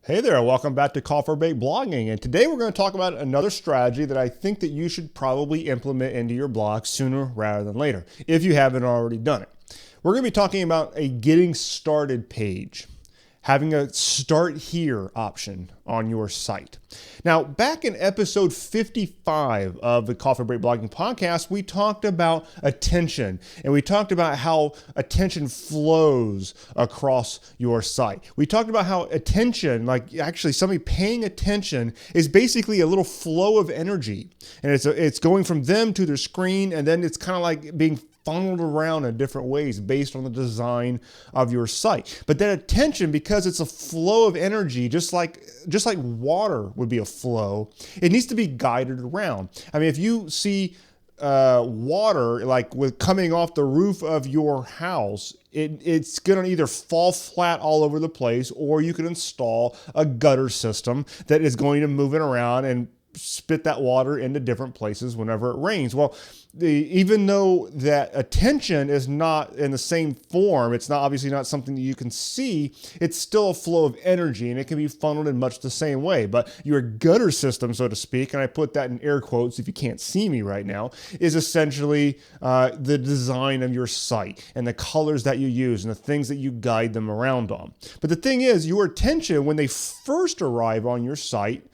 Hey there, welcome back to Coffee Break Blogging, and today we're going to talk about another strategy that I think that you should probably implement into your blog sooner rather than later, if you haven't already done it. We're going to be talking about a getting started page, having a start here option on your site. Now, back in episode 55 of the Coffee Break Blogging podcast, we talked about attention, and we talked about how attention flows across your site. We talked about how attention, like actually somebody paying attention, is basically a little flow of energy, and it's going from them to their screen, and then it's kind of like being funneled around in different ways based on the design of your site. But that attention, because it's a flow of energy, just like water would be a flow, it needs to be guided around. I mean, if you see water like with coming off the roof of your house, it's going to either fall flat all over the place, or you can install a gutter system that is going to move it around and spit that water into different places whenever it rains. Well, even though that attention is not in the same form, it's not obviously not something that you can see, it's still a flow of energy, and it can be funneled in much the same way. But your gutter system, so to speak, and I put that in air quotes if you can't see me right now, is essentially the design of your site and the colors that you use and the things that you guide them around on. But the thing is, your attention, when they first arrive on your site,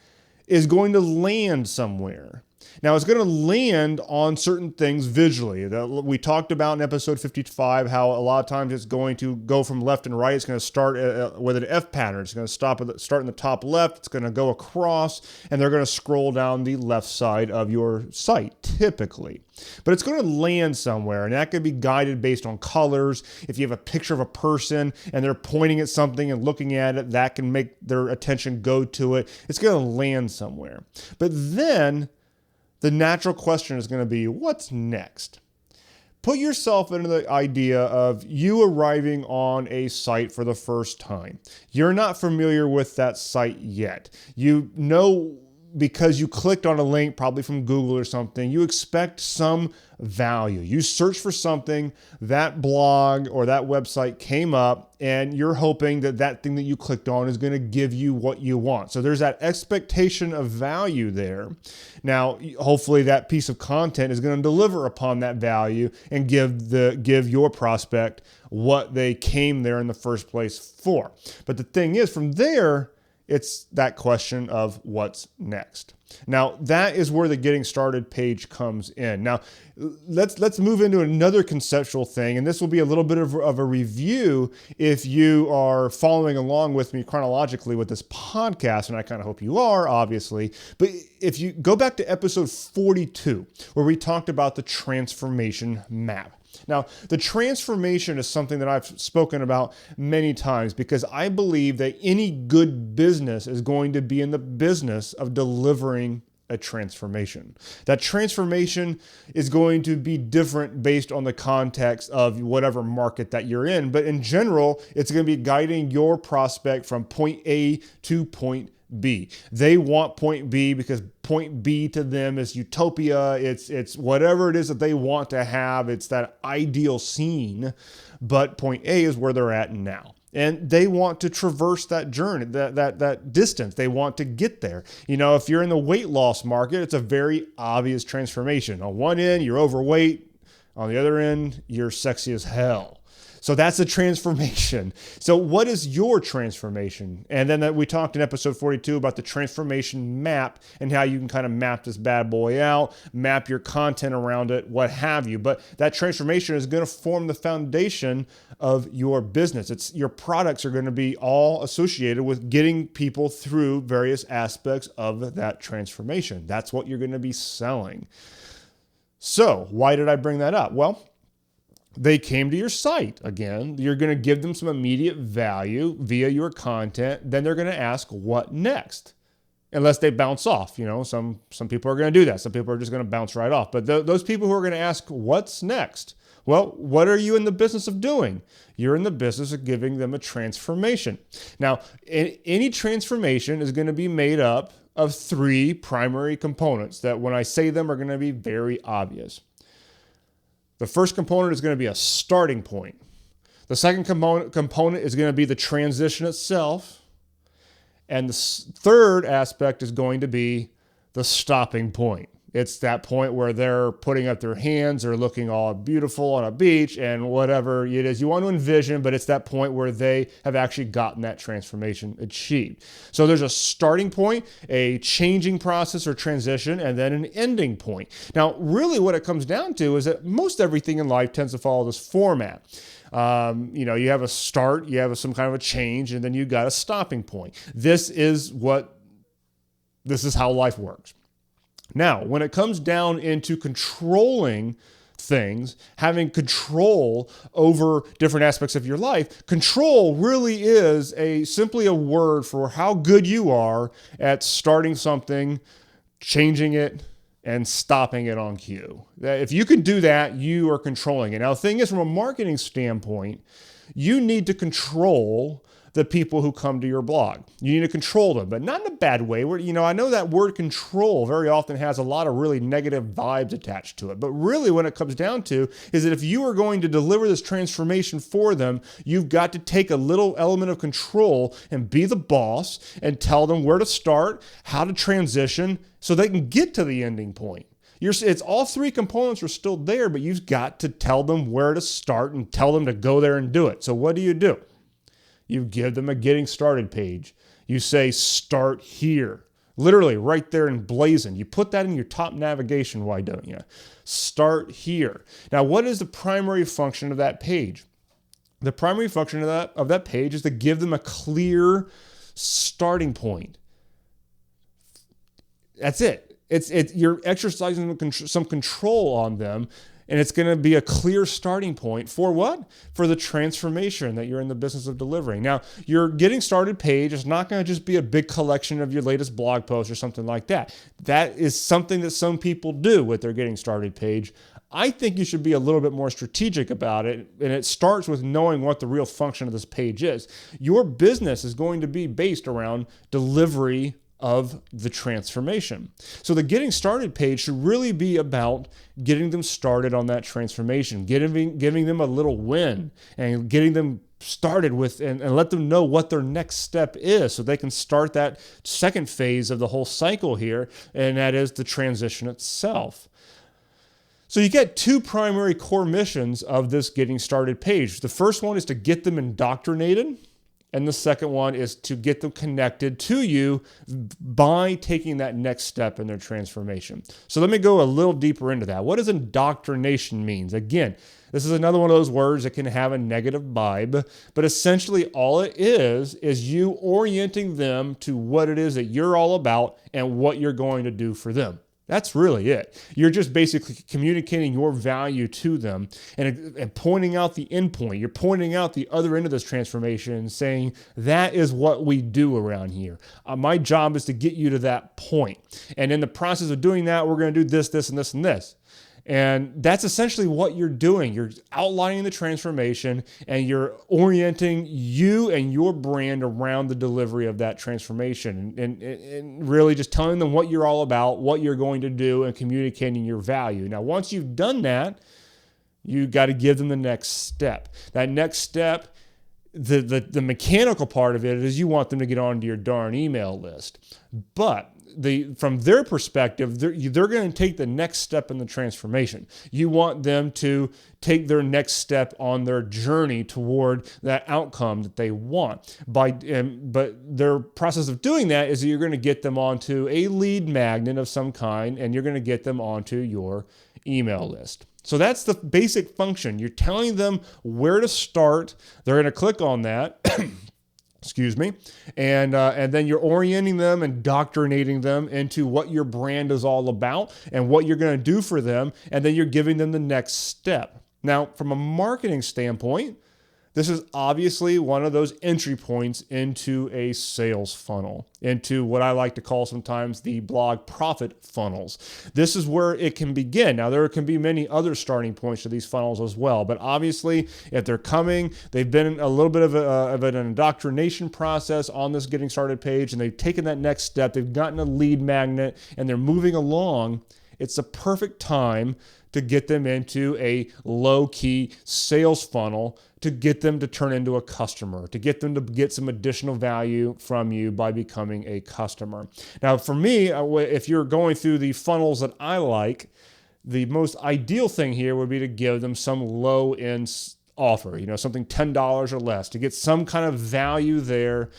is going to land somewhere. Now, it's going to land on certain things visually. We talked about in episode 55 how a lot of times it's going to go from left and right. It's going to start with an F pattern. It's going to start in the top left. It's going to go across, and they're going to scroll down the left side of your site, typically. But it's going to land somewhere, and that can be guided based on colors. If you have a picture of a person and they're pointing at something and looking at it, that can make their attention go to it. It's going to land somewhere. But then the natural question is going to be, what's next? Put yourself into the idea of you arriving on a site for the first time. You're not familiar with that site yet. You know, because you clicked on a link, probably from Google or something, you expect some value. You search for something, that blog or that website came up, and you're hoping that that thing that you clicked on is going to give you what you want. So there's that expectation of value there. Now, hopefully that piece of content is going to deliver upon that value and give your prospect what they came there in the first place for. But the thing is, from there, it's that question of what's next. Now, that is where the getting started page comes in. Now, let's move into another conceptual thing, and this will be a little bit of a review if you are following along with me chronologically with this podcast, and I kind of hope you are, obviously. But if you go back to episode 42, where we talked about the transformation map. Now, the transformation is something that I've spoken about many times because I believe that any good business is going to be in the business of delivering a transformation. That transformation is going to be different based on the context of whatever market that you're in. But in general, it's going to be guiding your prospect from point A to point B. They want point B because point B to them is utopia. It's whatever it is that they want to have. It's that ideal scene, but point A is where they're at now. And they want to traverse that journey, that distance. They want to get there. You know, if you're in the weight loss market, it's a very obvious transformation. On one end, you're overweight. On the other end, you're sexy as hell. So that's a transformation. So what is your transformation? And then we talked in episode 42 about the transformation map and how you can kind of map this bad boy out, map your content around it, what have you. But that transformation is going to form the foundation of your business. Your products are going to be all associated with getting people through various aspects of that transformation. That's what you're going to be selling. So why did I bring that up? Well, they came to your site. Again, you're going to give them some immediate value via your content. Then they're going to ask, what next? Unless they bounce off. You know, some people are going to do that. Some people are just going to bounce right off. But those people who are going to ask, what's next? Well, what are you in the business of doing? You're in the business of giving them a transformation. Now, any transformation is going to be made up of three primary components that when I say them are going to be very obvious. The first component is going to be a starting point. The second component is going to be the transition itself. And the third aspect is going to be the stopping point. It's that point where they're putting up their hands or looking all beautiful on a beach and whatever it is you want to envision, but it's that point where they have actually gotten that transformation achieved. So there's a starting point, a changing process or transition, and then an ending point. Now, really what it comes down to is that most everything in life tends to follow this format. You have a start, you have some kind of a change, and then you got a stopping point. This is how life works. Now, when it comes down into controlling things, having control over different aspects of your life, control really is simply a word for how good you are at starting something, changing it, and stopping it on cue. If you can do that, you are controlling it. Now, the thing is, from a marketing standpoint, you need to control the people who come to your blog. You need to control them, but not in a bad way. I know that word control very often has a lot of really negative vibes attached to it. But really what it comes down to is that if you are going to deliver this transformation for them, you've got to take a little element of control and be the boss and tell them where to start, how to transition, so they can get to the ending point. It's all three components are still there, but you've got to tell them where to start and tell them to go there and do it. So what do? You give them a getting started page. You say, start here. Literally right there in blazing. You put that in your top navigation, why don't you? Start here. Now, what is the primary function of that page? The primary function of that page is to give them a clear starting point. That's it. You're exercising some control on them. And it's going to be a clear starting point for what? For the transformation that you're in the business of delivering. Now, your getting started page is not going to just be a big collection of your latest blog post or something like that. That is something that some people do with their getting started page. I think you should be a little bit more strategic about it, and it starts with knowing what the real function of this page is. Your business is going to be based around delivery of the transformation. So the getting started page should really be about getting them started on that transformation, giving them a little win and getting them started with and let them know what their next step is so they can start that second phase of the whole cycle here, and that is the transition itself. So you get two primary core missions of this getting started page. The first one is to get them indoctrinated. And the second one is to get them connected to you by taking that next step in their transformation. So let me go a little deeper into that. What does indoctrination mean? Again, this is another one of those words that can have a negative vibe, but essentially all it is you orienting them to what it is that you're all about and what you're going to do for them. That's really it. You're just basically communicating your value to them and pointing out the end point. You're pointing out the other end of this transformation and saying, that is what we do around here. My job is to get you to that point. And in the process of doing that, we're going to do this, this, and this, and this. And that's essentially what you're doing. You're outlining the transformation and you're orienting you and your brand around the delivery of that transformation and really just telling them what you're all about, what you're going to do, and communicating your value. Now, once you've done that, you got to give them the next step. That next step, the mechanical part of it is you want them to get onto your darn email list. But from their perspective, they're going to take the next step in the transformation. You want them to take their next step on their journey toward that outcome that they want. But their process of doing that is that you're going to get them onto a lead magnet of some kind, and you're going to get them onto your email list. So that's the basic function. You're telling them where to start. They're going to click on that. Excuse me. And then you're orienting them and indoctrinating them into what your brand is all about and what you're going to do for them. And then you're giving them the next step. Now, from a marketing standpoint, this is obviously one of those entry points into a sales funnel, into what I like to call sometimes the blog profit funnels. This is where it can begin. Now, there can be many other starting points to these funnels as well, but obviously, if they're coming, they've been in a little bit of an indoctrination process on this getting started page, and they've taken that next step, they've gotten a lead magnet, and they're moving along. It's a perfect time to get them into a low-key sales funnel to get them to turn into a customer, to get them to get some additional value from you by becoming a customer. Now, for me, if you're going through the funnels that I like, the most ideal thing here would be to give them some low-end offer, something $10 or less to get some kind of value there,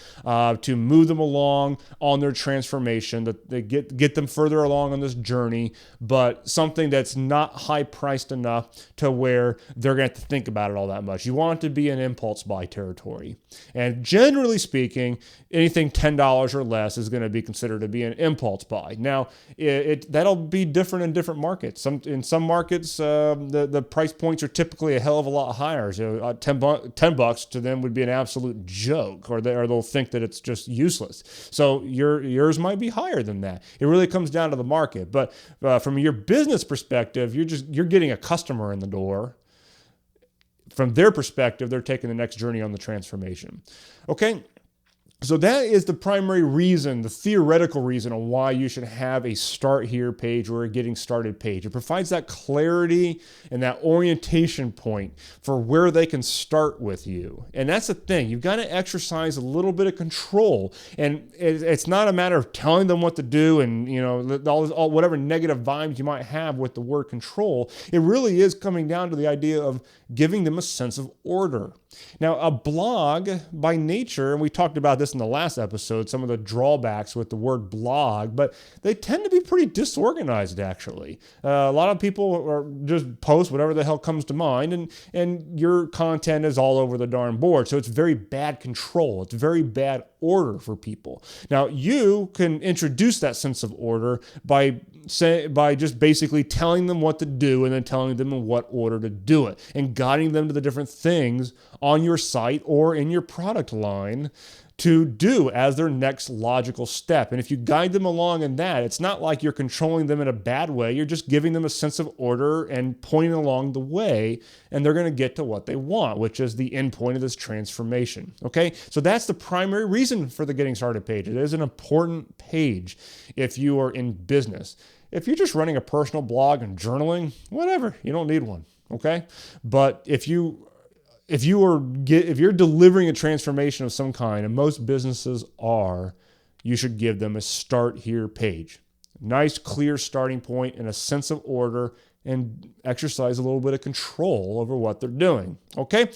to move them along on their transformation, that they get them further along on this journey, but something that's not high priced enough to where they're going to have to think about it all that much. You want it to be an impulse buy territory. And generally speaking, anything $10 or less is going to be considered to be an impulse buy. Now, that'll be different in different markets. In some markets, the price points are typically a hell of a lot higher. So $10 to them would be an absolute joke, or they'll think that it's just useless. So yours might be higher than that. It really comes down to the market. But from your business perspective, you're getting a customer in the door. From their perspective, they're taking the next journey on the transformation. Okay. So that is the primary reason, the theoretical reason on why you should have a start here page or a getting started page. It provides that clarity and that orientation point for where they can start with you. And that's the thing. You've got to exercise a little bit of control. And it's not a matter of telling them what to do and, all whatever negative vibes you might have with the word control. It really is coming down to the idea of giving them a sense of order. Now, a blog by nature, and we talked about this in the last episode, some of the drawbacks with the word blog, but they tend to be pretty disorganized, actually. A lot of people are just post whatever the hell comes to mind, and your content is all over the darn board. So it's very bad control. It's very bad order for people. Now, you can introduce that sense of order by just basically telling them what to do and then telling them in what order to do it and guiding them to the different things on your site or in your product line to do as their next logical step. And if you guide them along in that, it's not like you're controlling them in a bad way. You're just giving them a sense of order and pointing along the way, and they're going to get to what they want, which is the end point of this transformation. Okay? So that's the primary reason for the Getting Started page. It is an important page if you are in business. If you're just running a personal blog and journaling, whatever, you don't need one. Okay? But if you're delivering a transformation of some kind, and most businesses are, you should give them a start here page. Nice, clear starting point and a sense of order, and exercise a little bit of control over what they're doing. Okay?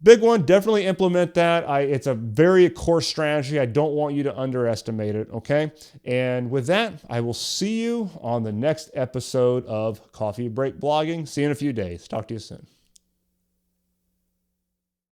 Big one, definitely implement that. It's a very core strategy. I don't want you to underestimate it, okay? And with that, I will see you on the next episode of Coffee Break Blogging. See you in a few days. Talk to you soon.